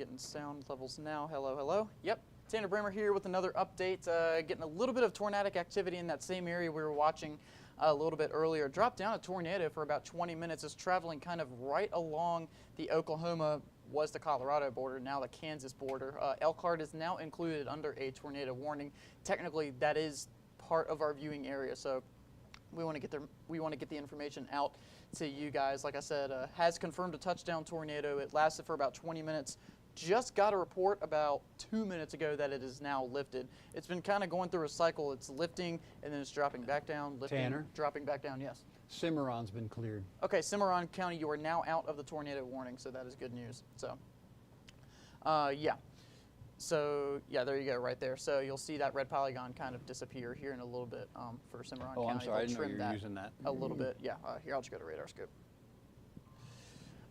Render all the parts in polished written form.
getting sound levels now. Hello, hello. Yep, Tanner Bremer here with another update. Getting a little bit of tornadic activity in that same area we were watching a little bit earlier. Dropped down a tornado for about 20 minutes. It's traveling kind of right along the Oklahoma, was the Colorado border, now the Kansas border. Elkhart is now included under a tornado warning. Technically, that is part of our viewing area, so we want to get the information out to you guys. Like I said, has confirmed a touchdown tornado. It lasted for about 20 minutes. Just got a report about 2 minutes ago that it is now lifted. It's been kind of going through a cycle. It's lifting and then it's dropping back down, lifting, Tanner? dropping back down. Yes. Cimarron's been cleared. Okay, Cimarron County, you are now out of the tornado warning, so that is good news. So, yeah. So, yeah, there you go, right there. So you'll see that red polygon kind of disappear here in a little bit for Cimarron County. Oh, I'm sorry, I didn't know trim you were using that. a little bit. Yeah, here, I'll just go to radar scope.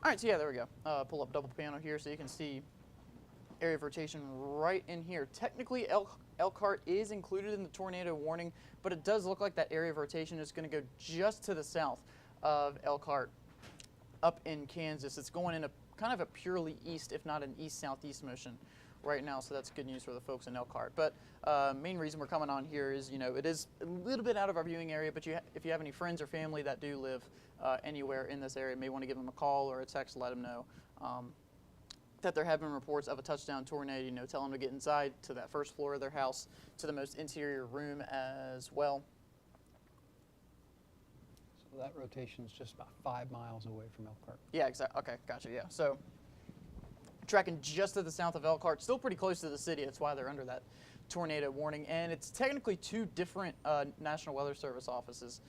All right, so yeah, there we go. Pull up double panel here so you can see area of rotation right in here. Technically, Elkhart is included in the tornado warning, but it does look like that area of rotation is going to go just to the south of Elkhart up in Kansas. It's going in a kind of a purely east, if not an east-southeast motion right now, so that's good news for the folks in Elkhart. But main reason we're coming on here is, you know, it is a little bit out of our viewing area, but if you have any friends or family that do live anywhere in this area, you may want to give them a call or a text, let them know that there have been reports of a touchdown tornado. You know, tell them to get inside to that first floor of their house, to the most interior room as well. So that rotation is just about 5 miles away from Elkhart. Yeah, exactly. Okay, gotcha. Yeah, so tracking just to the south of Elkhart, still pretty close to the city. That's why they're under that tornado warning. And it's technically two different National Weather Service offices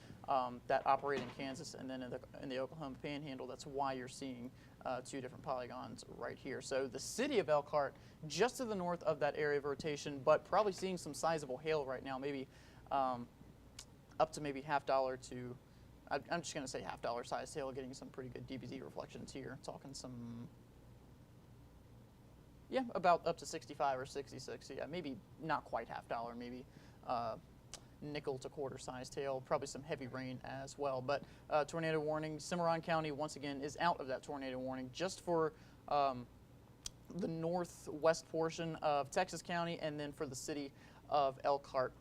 that operate in Kansas and then in the Oklahoma Panhandle. That's why you're seeing two different polygons right here. So the city of Elkhart, just to the north of that area of rotation, but probably seeing some sizable hail right now, maybe up to maybe $0.50 to, I'm just going to say $0.50 size hail, getting some pretty good DBZ reflections here. Talking some, yeah, about up to 65 or 66. Yeah, maybe not quite $0.50, maybe nickel to quarter sized hail, probably some heavy rain as well. But tornado warning, Cimarron County once again is out of that tornado warning just for the northwest portion of Texas County and then for the city of Elkhart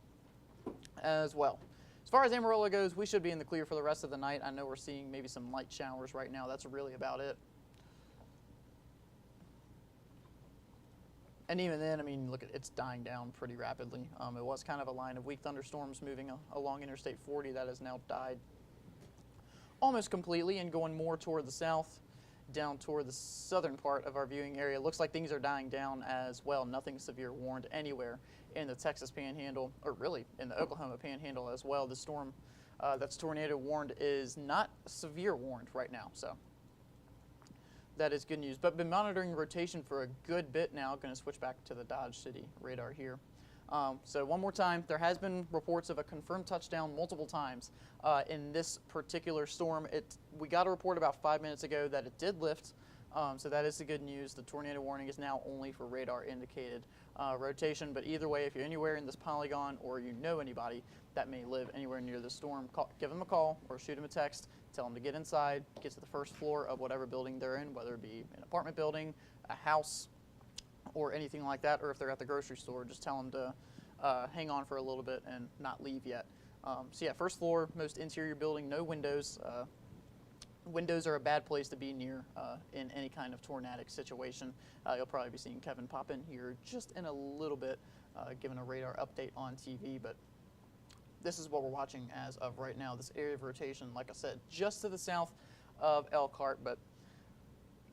as well. As far as Amarillo goes, we should be in the clear for the rest of the night. I know we're seeing maybe some light showers right now. That's really about it. And even then, I mean, look, it's dying down pretty rapidly. It was kind of a line of weak thunderstorms moving along Interstate 40 that has now died almost completely and going more toward the south, down toward the southern part of our viewing area. Looks like things are dying down as well. Nothing severe warned anywhere in the Texas Panhandle, or really in the Oklahoma Panhandle as well. The storm that's tornado warned is not severe warned right now, so that is good news. But been monitoring rotation for a good bit now. Going to switch back to the Dodge City radar here. So one more time, there has been reports of a confirmed touchdown multiple times in this particular storm. We got a report about 5 minutes ago that it did lift, so that is the good news. The tornado warning is now only for radar indicated rotation, but either way, if you're anywhere in this polygon or you know anybody that may live anywhere near the storm, give them a call or shoot them a text. Tell them to get inside, get to the first floor of whatever building they're in, whether it be an apartment building, a house, or anything like that, or if they're at the grocery store, just tell them to hang on for a little bit and not leave yet. So yeah, first floor, most interior building, no windows. Windows are a bad place to be near in any kind of tornadic situation. You'll probably be seeing Kevin pop in here just in a little bit, giving a radar update on TV, but this is what we're watching as of right now. This area of rotation, like I said, just to the south of Elkhart, but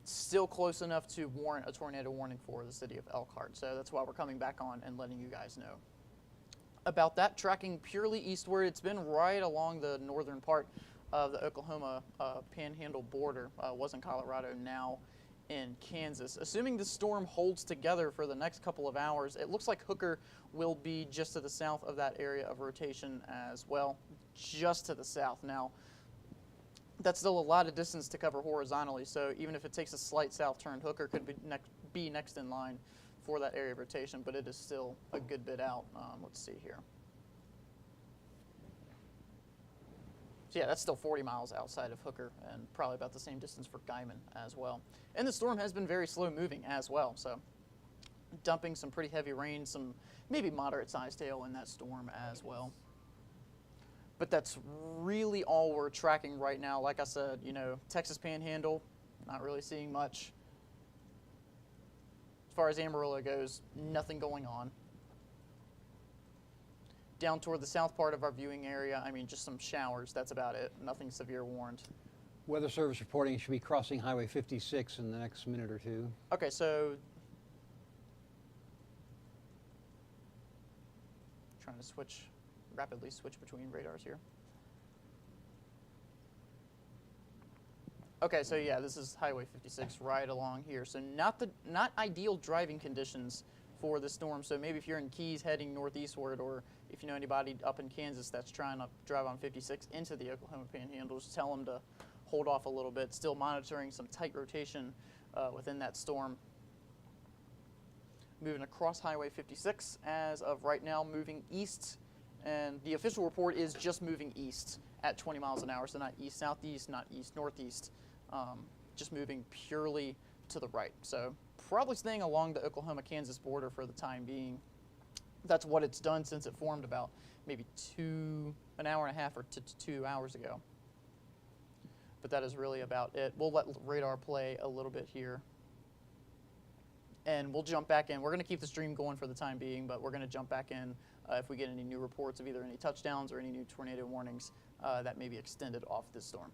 still close enough to warrant a tornado warning for the city of Elkhart. So that's why we're coming back on and letting you guys know about that. Tracking purely eastward, it's been right along the northern part of the Oklahoma Panhandle border. Was in Colorado, now in Kansas. Assuming the storm holds together for the next couple of hours, it looks like Hooker will be just to the south of that area of rotation as well, just to the south. Now, that's still a lot of distance to cover horizontally, so even if it takes a slight south turn, Hooker could be next in line for that area of rotation, but it is still a good bit out. Let's see here. So So yeah, that's still 40 miles outside of Hooker and probably about the same distance for Guyman as well. And the storm has been very slow moving as well. So dumping some pretty heavy rain, some maybe moderate sized hail in that storm as well. But that's really all we're tracking right now. Like I said, you know, Texas Panhandle, not really seeing much. As far as Amarillo goes, nothing going on. Down toward the south part of our viewing area, I mean, just some showers. That's about it. Nothing severe warned. Weather Service reporting it should be crossing Highway 56 in the next minute or two. Okay, so trying to rapidly switch between radars here. Okay, so yeah, this is Highway 56 right along here. So not ideal driving conditions for the storm. So maybe if you're in Keys heading northeastward, or if you know anybody up in Kansas that's trying to drive on 56 into the Oklahoma Panhandle, just tell them to hold off a little bit. Still monitoring some tight rotation within that storm. Moving across Highway 56 as of right now, moving east, and the official report is just moving east at 20 miles an hour, so not east southeast, not east northeast, just moving purely to the right. So probably staying along the Oklahoma-Kansas border for the time being. That's what it's done since it formed about maybe an hour and a half or 2 hours ago. But that is really about it. We'll let radar play a little bit here. And we'll jump back in. We're going to keep the stream going for the time being, but we're going to jump back in if we get any new reports of either any touchdowns or any new tornado warnings that may be extended off this storm.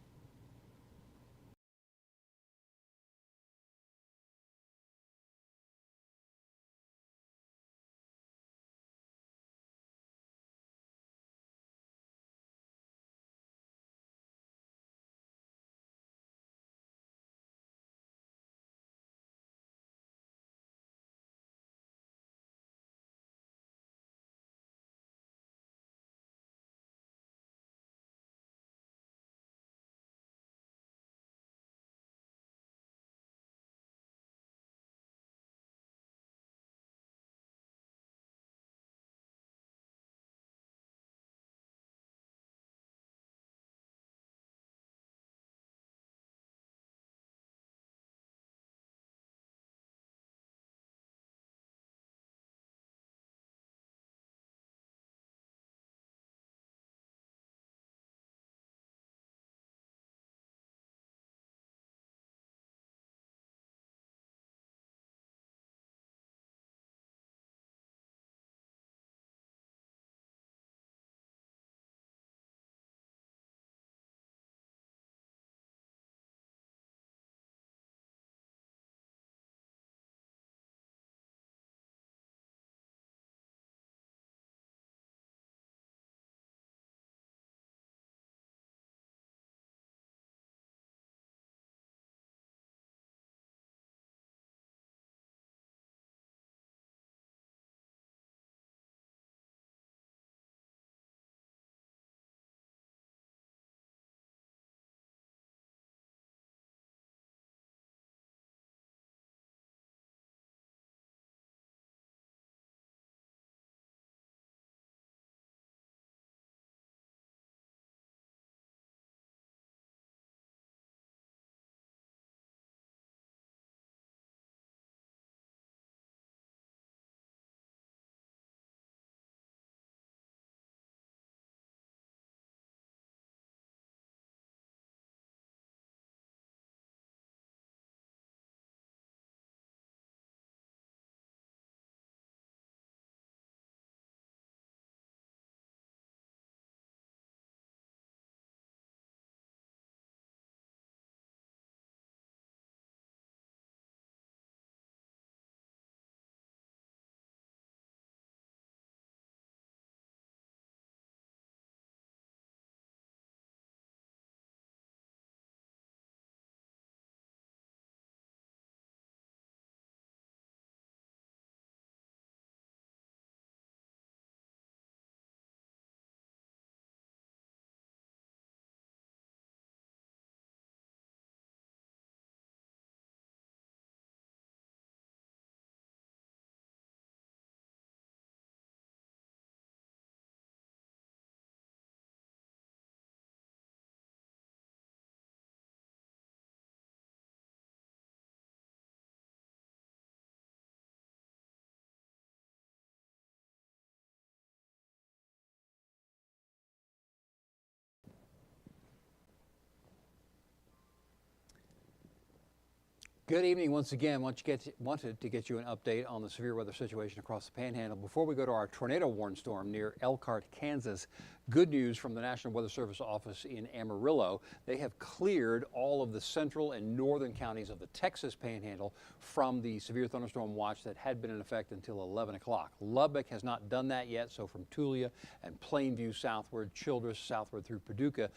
Good evening once again. Wanted to get you an update on the severe weather situation across the Panhandle. Before we go to our tornado warning storm near Elkhart, Kansas, good news from the National Weather Service office in Amarillo. They have cleared all of the central and northern counties of the Texas Panhandle from the severe thunderstorm watch that had been in effect until 11 o'clock. Lubbock has not done that yet, so from Tulia and Plainview southward, Childress southward through Paducah,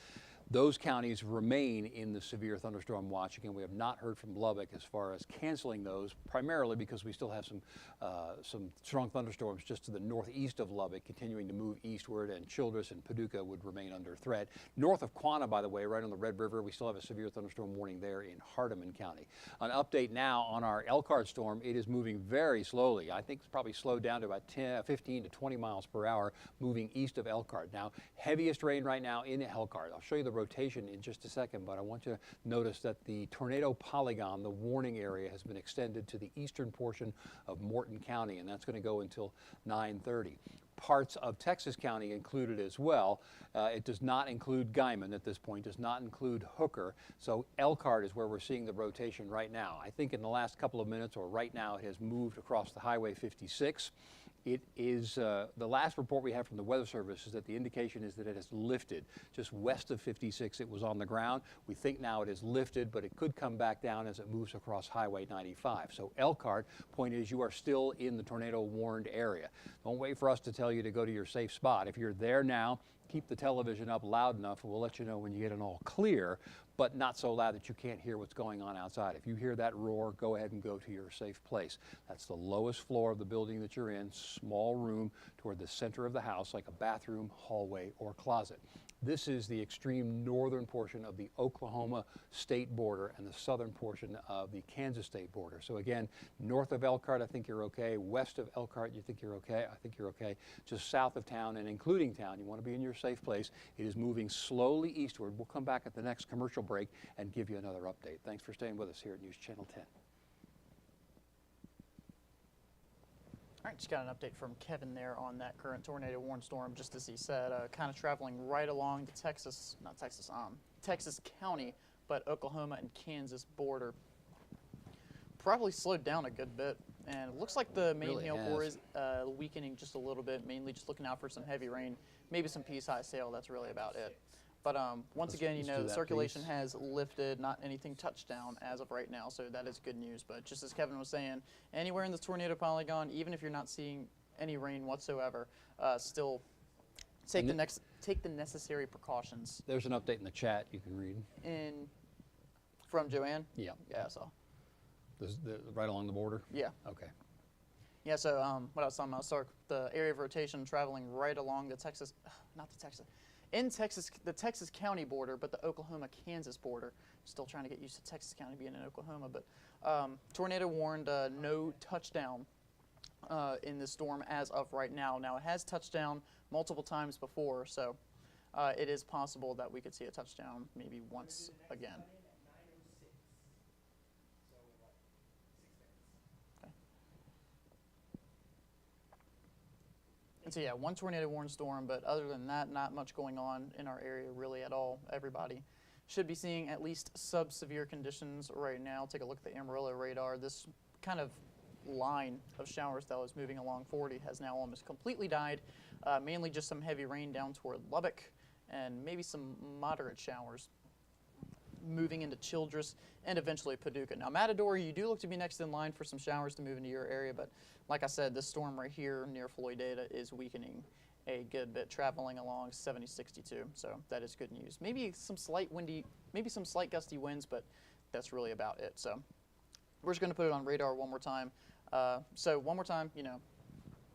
those counties remain in the severe thunderstorm watch. Again, we have not heard from Lubbock as far as canceling those, primarily because we still have some strong thunderstorms just to the northeast of Lubbock, continuing to move eastward, and Childress and Paducah would remain under threat. North of Quanah, by the way, right on the Red River, we still have a severe thunderstorm warning there in Hardeman County. An update now on our Elkhart storm. It is moving very slowly. I think it's probably slowed down to about 15 to 20 miles per hour, moving east of Elkhart. Now, heaviest rain right now in Elkhart. I'll show you the rotation in just a second, but I want you to notice that the tornado polygon, the warning area, has been extended to the eastern portion of Morton County, and that's going to go until 9:30. Parts of Texas County included as well. It does not include Guyman at this point, does not include Hooker. So Elkhart is where we're seeing the rotation right now. I think in the last couple of minutes, or right now, it has moved across the Highway 56. It is, the last report we have from the Weather Service is that the indication is that it has lifted. Just west of 56, it was on the ground. We think now it is lifted, but it could come back down as it moves across Highway 95. So Elkhart, point is you are still in the tornado warned area. Don't wait for us to tell you to go to your safe spot. If you're there now, keep the television up loud enough, and we'll let you know when you get it all clear, but not so loud that you can't hear what's going on outside. If you hear that roar, go ahead and go to your safe place. That's the lowest floor of the building that you're in, small room toward the center of the house, like a bathroom, hallway, or closet. This is the extreme northern portion of the Oklahoma state border and the southern portion of the Kansas state border. So again, north of Elkhart, I think you're okay. West of Elkhart, you think you're okay. I think you're okay. Just south of town and including town, you want to be in your safe place. It is moving slowly eastward. We'll come back at the next commercial break and give you another update. Thanks for staying with us here at News Channel 10. All right, just got an update from Kevin there on that current tornado warning storm. Just as he said, kind of traveling right along the Texas County, but Oklahoma and Kansas border. Probably slowed down a good bit, and it looks like the main Really hail has. core is weakening just a little bit, mainly just looking out for some heavy rain, maybe some peace-high sail. That's really about it. But once again, you let's know, do the that, circulation please. has lifted, not anything touchdown as of right now, so that is good news. But just as Kevin was saying, anywhere in this tornado polygon, even if you're not seeing any rain whatsoever, still take the necessary precautions. There's an update in the chat you can read. From Joanne? Yeah. Yeah, I saw. Right along the border? Yeah. Okay. Yeah, so what I was talking about, the area of rotation traveling right along the Texas County border, but the Oklahoma-Kansas border. Still trying to get used to Texas County being in Oklahoma, but tornado warned, no touchdown in this storm as of right now. Now, it has touched down multiple times before, so it is possible that we could see a touchdown maybe once again. And so yeah, one tornado warning storm, but other than that, not much going on in our area really at all. Everybody should be seeing at least sub-severe conditions right now. Take a look at the Amarillo radar. This kind of line of showers that was moving along 40 has now almost completely died. Mainly just some heavy rain down toward Lubbock and maybe some moderate showers moving into Childress and eventually Paducah. Now, Matador, you do look to be next in line for some showers to move into your area, but like I said, this storm right here near Floydada is weakening a good bit, traveling along 70-62, so that is good news. Maybe some slight gusty winds, but that's really about it. So we're just going to put it on radar one more time. So one more time, you know,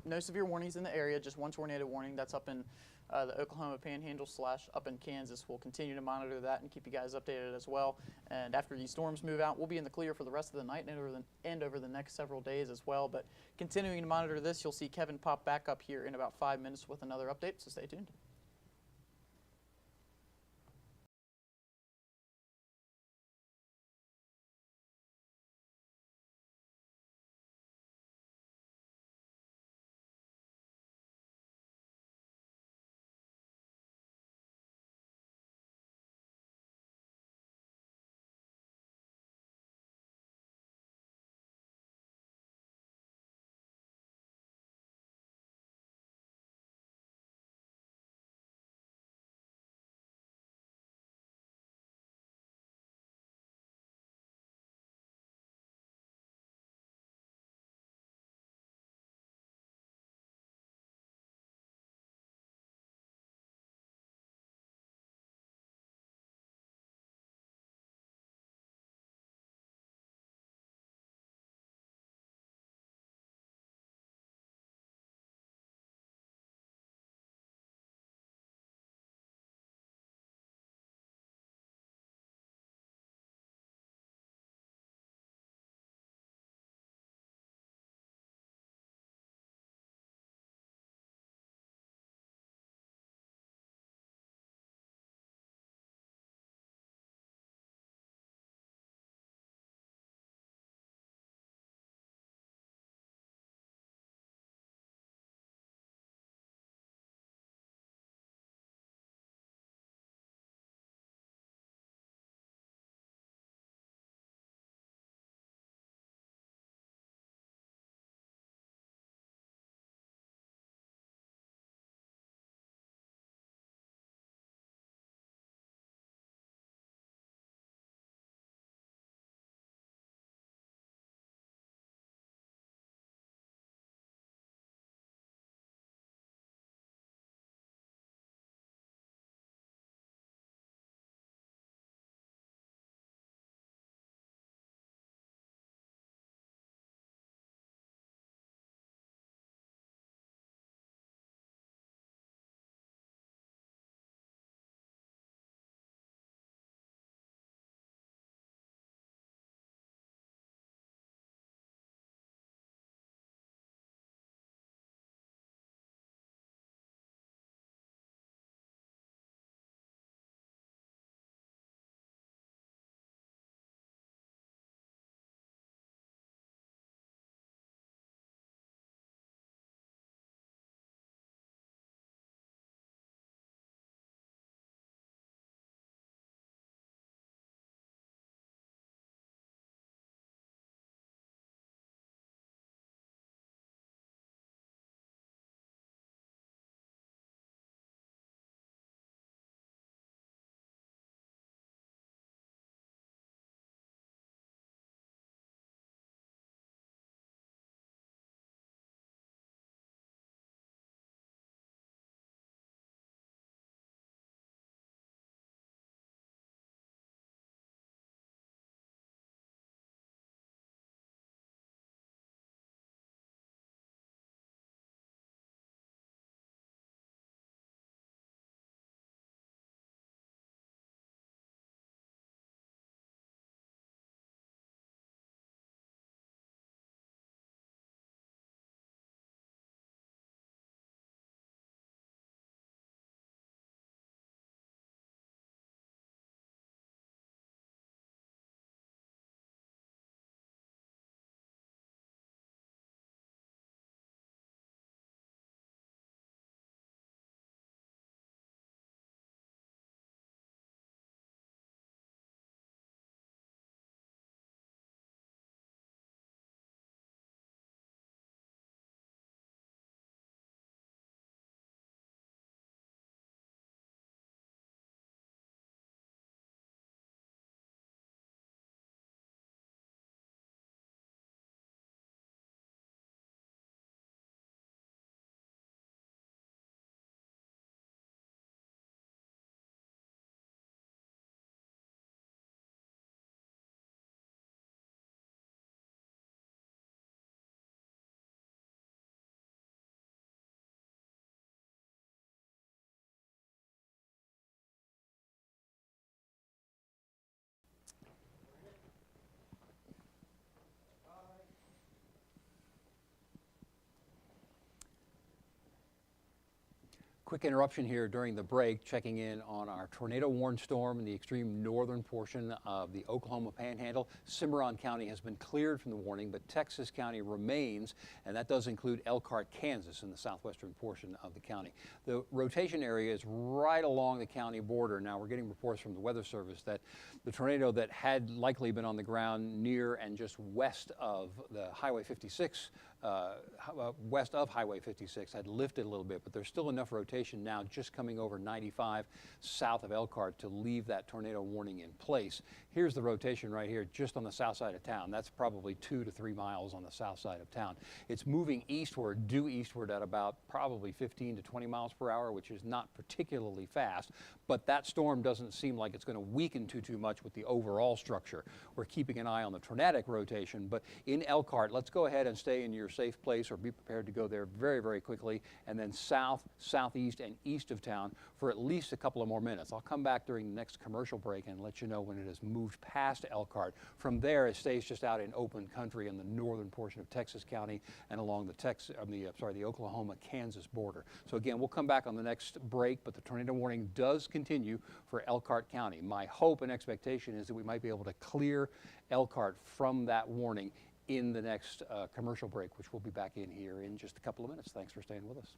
no severe warnings in the area, just one tornado warning. That's up in the Oklahoma Panhandle / up in Kansas. We'll continue to monitor that and keep you guys updated as well. And after these storms move out, we'll be in the clear for the rest of the night and over the next several days as well. But continuing to monitor this, you'll see Kevin pop back up here in about 5 minutes with another update, so stay tuned. Quick interruption here during the break, checking in on our tornado warned storm in the extreme northern portion of the Oklahoma Panhandle. Cimarron County has been cleared from the warning, but Texas County remains, and that does include Elkhart, Kansas in the southwestern portion of the county. The rotation area is right along the county border. Now we're getting reports from the Weather Service that the tornado that had likely been on the ground near and just west of the Highway 56 west of Highway 56 had lifted a little bit, but there's still enough rotation now just coming over 95 south of Elkhart to leave that tornado warning in place. Here's the rotation right here just on the south side of town. That's probably 2 to 3 miles on the south side of town. It's moving eastward, due eastward at about probably 15 to 20 miles per hour, which is not particularly fast, but that storm doesn't seem like it's going to weaken too much with the overall structure. We're keeping an eye on the tornadic rotation, but in Elkhart, let's go ahead and stay in your safe place or be prepared to go there very quickly, and then south, southeast, and east of town for at least a couple of more minutes. I'll come back during the next commercial break and let you know when it has moved past Elkhart. From there, it stays just out in open country in the northern portion of Texas County and along the Oklahoma-Kansas border. So again, we'll come back on the next break, but the tornado warning does continue for Elkhart County. My hope and expectation is that we might be able to clear Elkhart from that warning in the next commercial break, which we'll be back in here in just a couple of minutes. Thanks for staying with us.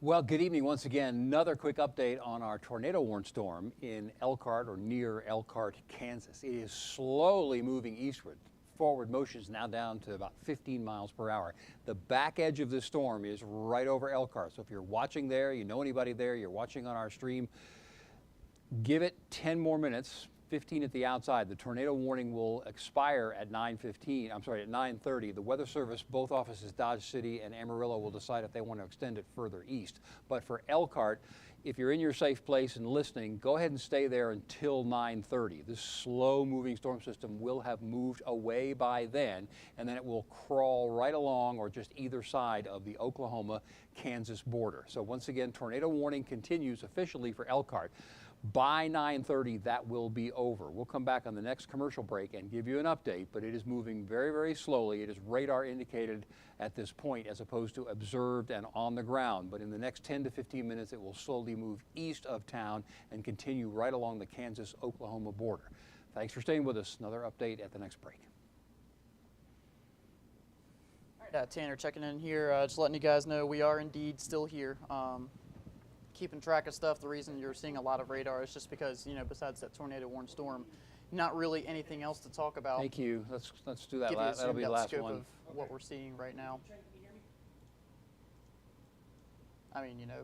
Well, good evening once again. Another quick update on our tornado warning storm in Elkhart or near Elkhart, Kansas. It is slowly moving eastward. Forward motion is now down to about 15 miles per hour. The back edge of this storm is right over Elkhart. So if you're watching there, you know anybody there, you're watching on our stream, give it 10 more minutes. 15 at the outside. The tornado warning will expire at 9:15. I'm sorry, at 9:30. The Weather Service, both offices, Dodge City and Amarillo, will decide if they want to extend it further east. But for Elkhart, if you're in your safe place and listening, go ahead and stay there until 9:30. This slow-moving storm system will have moved away by then, and then it will crawl right along or just either side of the Oklahoma-Kansas border. So once again, tornado warning continues officially for Elkhart. By 9:30, that will be over. We'll come back on the next commercial break and give you an update, but it is moving very, very slowly. It is radar indicated at this point as opposed to observed and on the ground. But in the next 10 to 15 minutes, it will slowly move east of town and continue right along the Kansas-Oklahoma border. Thanks for staying with us. Another update at the next break. All right, Tanner checking in here, just letting you guys know we are indeed still here. Keeping track of stuff. The reason you're seeing a lot of radar is just because, you know, besides that tornado warning storm, not really anything else to talk about. Thank you. Let's do that. Give you a That'll be the last scope one. of what we're seeing right now. I mean, you know,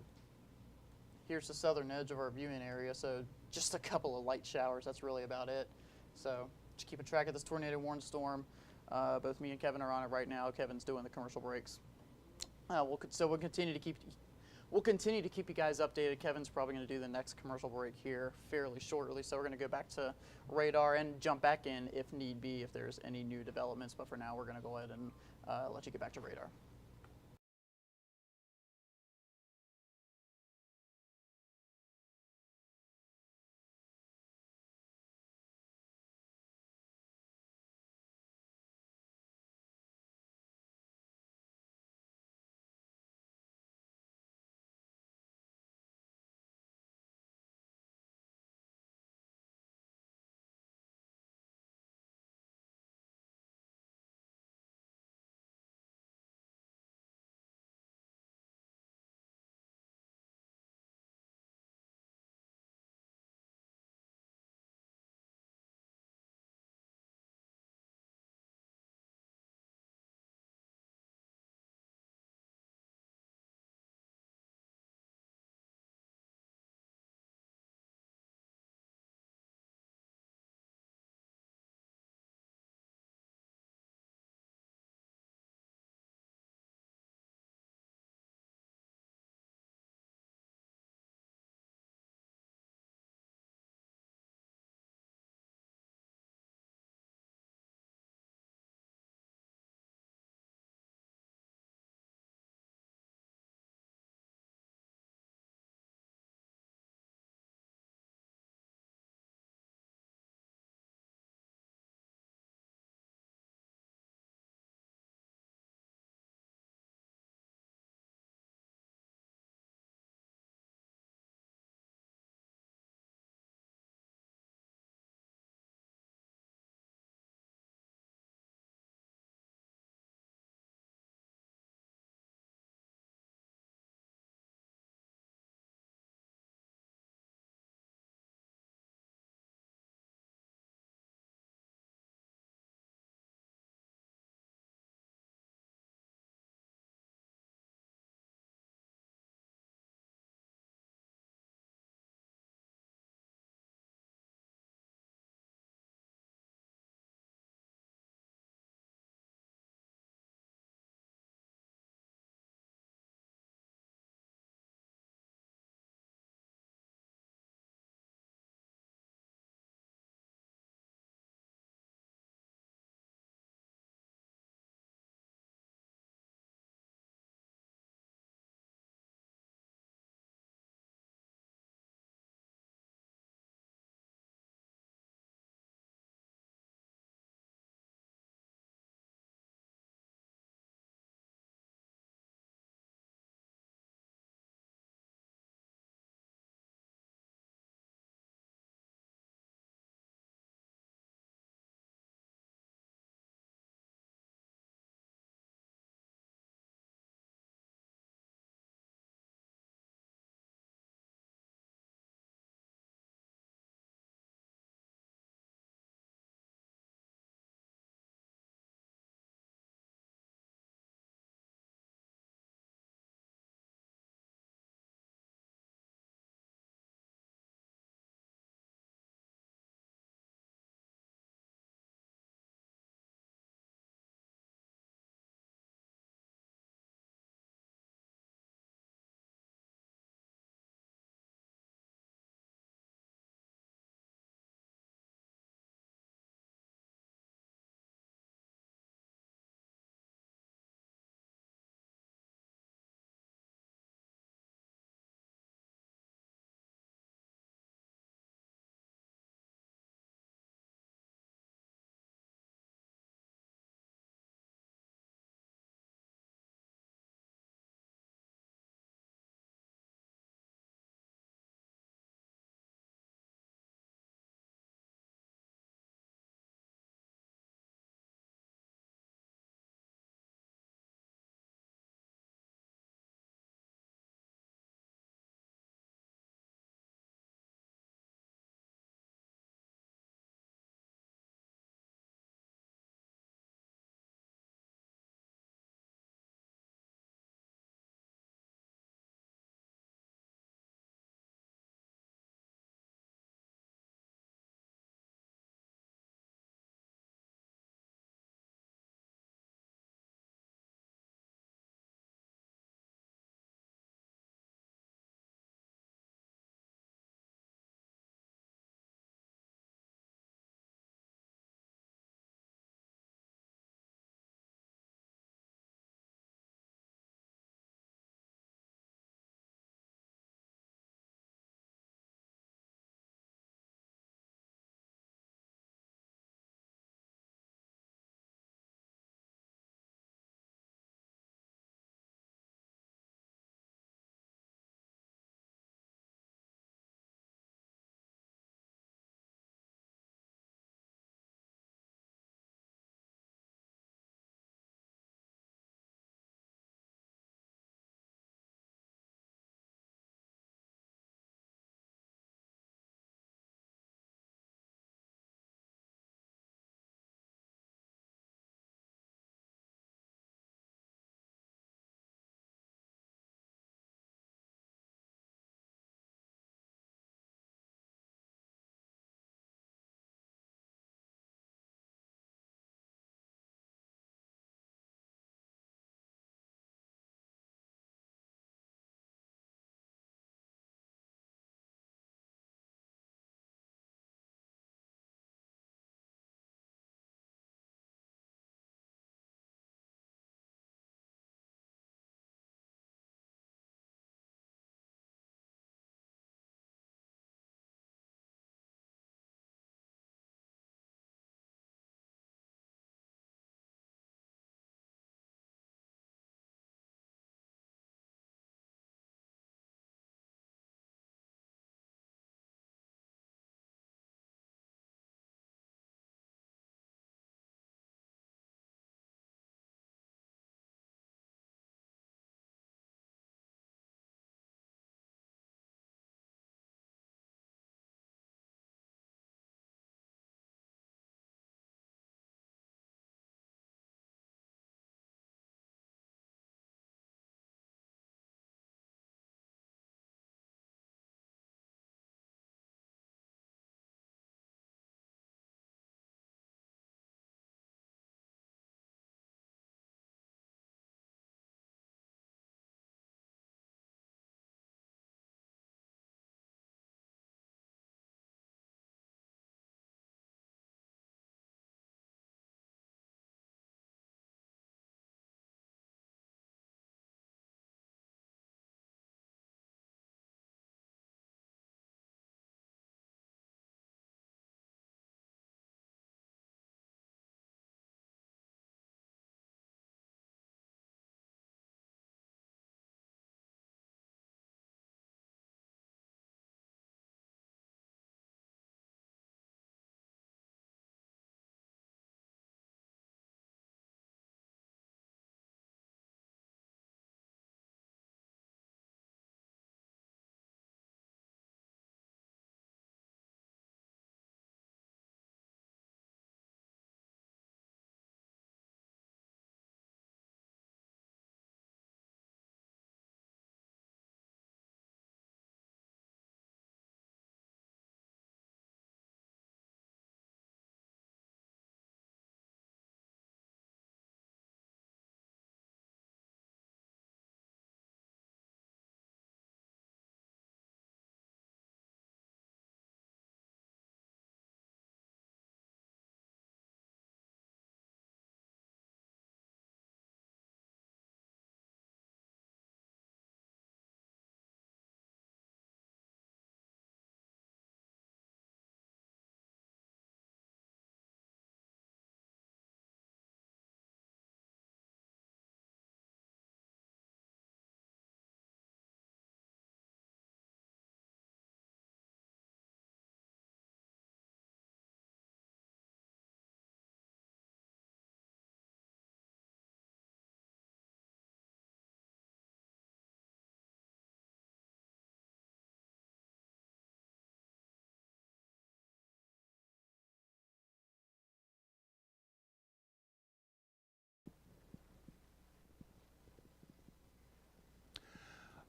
here's the southern edge of our viewing area, so just a couple of light showers. That's really about it. So just keeping track of this tornado warning storm. Both me and Kevin are on it right now. Kevin's doing the commercial breaks. We'll continue to keep you guys updated. Kevin's probably going to do the next commercial break here fairly shortly, so we're going to go back to radar and jump back in if need be, if there's any new developments. But for now, we're going to go ahead and let you get back to radar.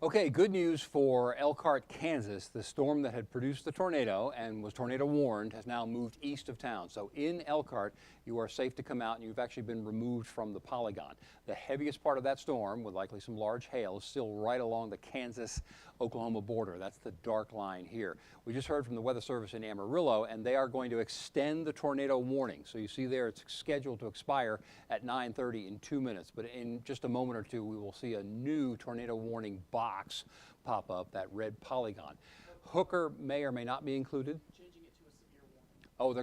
Okay, good news for Elkhart, Kansas. The storm that had produced the tornado and was tornado warned has now moved east of town. So in Elkhart, you are safe to come out and you've actually been removed from the polygon. The heaviest part of that storm, with likely some large hail, is still right along the Kansas-Oklahoma border. That's the dark line here. We just heard from the Weather Service in Amarillo, and they are going to extend the tornado warning. So you see there it's scheduled to expire at 9:30 in 2 minutes. But in just a moment or two, we will see a new tornado warning box pop up, that red polygon. Hooker may or may not be included. Changing it to a severe warning. Oh, they're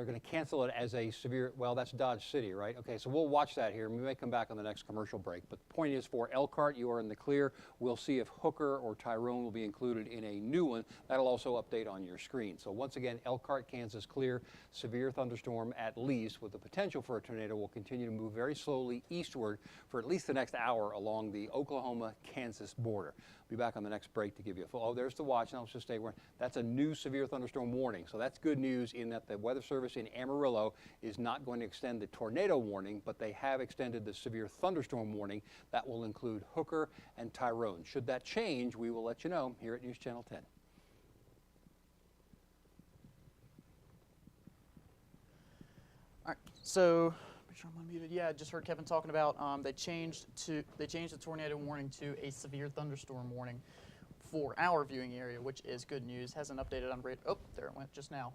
going to cancel it as a severe. Well, that's Dodge City, right? Okay, so we'll watch that here. We may come back on the next commercial break. But the point is, for Elkhart, you are in the clear. We'll see if Hooker or Tyrone will be included in a new one. That'll also update on your screen. So once again, Elkhart, Kansas, clear. Severe thunderstorm at least, with the potential for a tornado, will continue to move very slowly eastward for at least the next hour along the Oklahoma-Kansas border. Be back on the next break to give you a full. Oh, there's the watch. Now let's just stay where. That's a new severe thunderstorm warning. So that's good news in that the Weather Service in Amarillo is not going to extend the tornado warning, but they have extended the severe thunderstorm warning. That will include Hooker and Tyrone. Should that change, we will let you know here at News Channel 10. All right, so make sure I'm unmuted. Yeah, I just heard Kevin talking about they changed the tornado warning to a severe thunderstorm warning for our viewing area, which is good news. Hasn't updated on radar. Oh, there it went just now.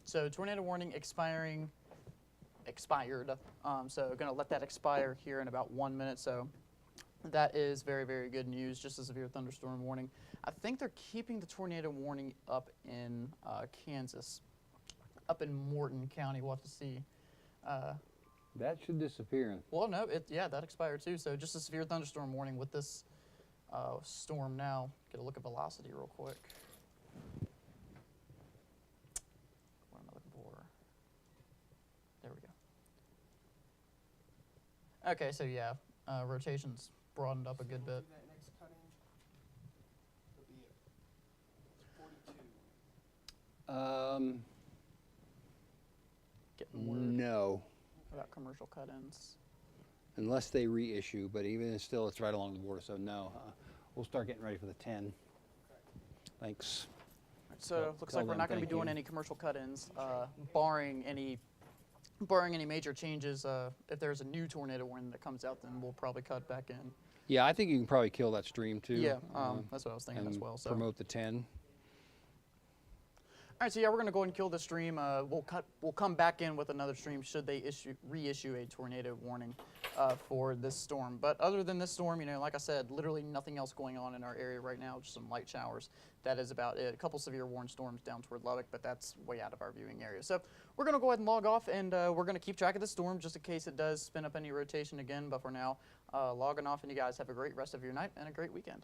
So tornado warning expired. So going to let that expire here in about 1 minute. So that is very, very good news. Just a severe thunderstorm warning. I think they're keeping the tornado warning up in Kansas, up in Morton County. We'll have to see. That should disappear. Well, no, yeah, that expired too. So just a severe thunderstorm warning with this storm now. Get a look at velocity real quick. What am I looking for? There we go. Okay, so yeah, rotation's broadened up a good bit. That next cut-in will be at 42. Getting word No, about commercial cut-ins. unless they reissue, but even still, it's right along the border, so no. We'll start getting ready for the 10. Thanks. So Tell- looks tell like we're them not going to be thank doing you. any commercial cut-ins, barring any major changes. If there's a new tornado warning that comes out, then we'll probably cut back in. Yeah, I think you can probably kill that stream too. Yeah, that's what I was thinking as and well. So. promote the 10. All right, so yeah, we're going to go ahead and kill the stream. We'll come back in with another stream should they reissue a tornado warning for this storm. But other than this storm, you know, like I said, literally nothing else going on in our area right now, just some light showers. That is about it. A couple severe warned storms down toward Lubbock, but that's way out of our viewing area. So we're going to go ahead and log off, and we're going to keep track of the storm just in case it does spin up any rotation again. But for now, logging off, and you guys have a great rest of your night and a great weekend.